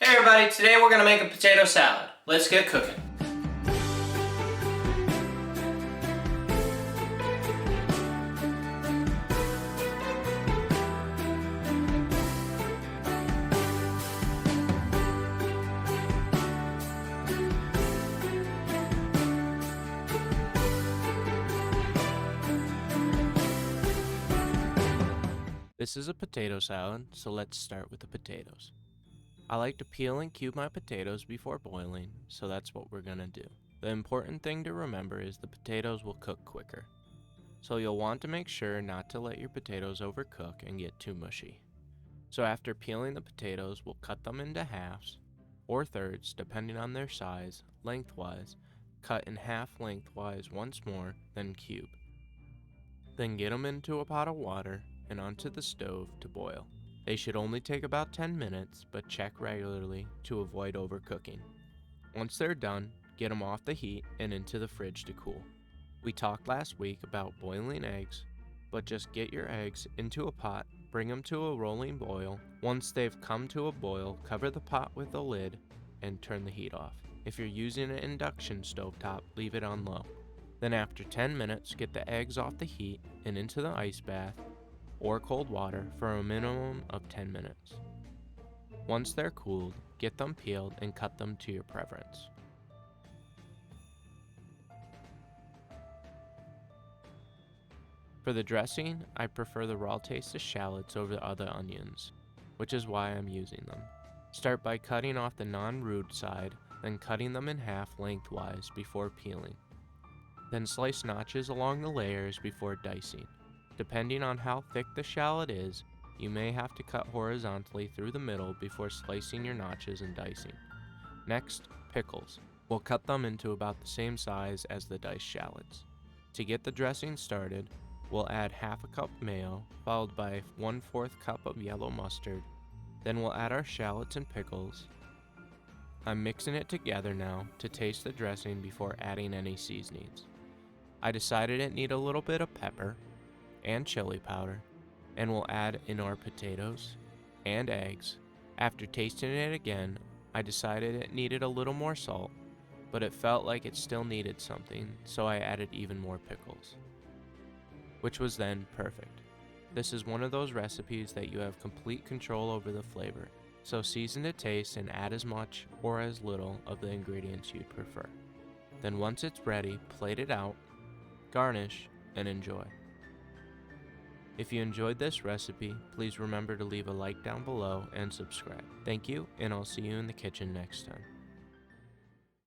Hey everybody, today we're going to make a potato salad. Let's get cooking. This is a potato salad, so let's start with the potatoes. I like to peel and cube my potatoes before boiling, so that's what we're gonna do. The important thing to remember is the potatoes will cook quicker. So you'll want to make sure not to let your potatoes overcook and get too mushy. So after peeling the potatoes, we'll cut them into halves, or thirds depending on their size, lengthwise, cut in half lengthwise once more, then cube. Then get them into a pot of water and onto the stove to boil. They should only take about 10 minutes, but check regularly to avoid overcooking. Once they're done, get them off the heat and into the fridge to cool. We talked last week about boiling eggs, but just get your eggs into a pot, bring them to a rolling boil. Once they've come to a boil, cover the pot with a lid and turn the heat off. If you're using an induction stovetop, leave it on low. Then after 10 minutes, get the eggs off the heat and into the ice bath or cold water for a minimum of 10 minutes. Once they're cooled, get them peeled and cut them to your preference. For the dressing, I prefer the raw taste of shallots over the other onions, which is why I'm using them. Start by cutting off the non-root side, then cutting them in half lengthwise before peeling. Then slice notches along the layers before dicing. Depending on how thick the shallot is, you may have to cut horizontally through the middle before slicing your notches and dicing. Next, pickles. We'll cut them into about the same size as the diced shallots. To get the dressing started, we'll add half a cup mayo, followed by 1/4 cup of yellow mustard. Then we'll add our shallots and pickles. I'm mixing it together now to taste the dressing before adding any seasonings. I decided it needed a little bit of pepper and chili powder, and we'll add in our potatoes and eggs. After tasting it again, I decided it needed a little more salt, but it felt like it still needed something, so I added even more pickles, which was then perfect. This is one of those recipes that you have complete control over the flavor, so season to taste and add as much or as little of the ingredients you'd prefer. Then once it's ready, plate it out, garnish, and enjoy. If you enjoyed this recipe, please remember to leave a like down below and subscribe. Thank you, and I'll see you in the kitchen next time.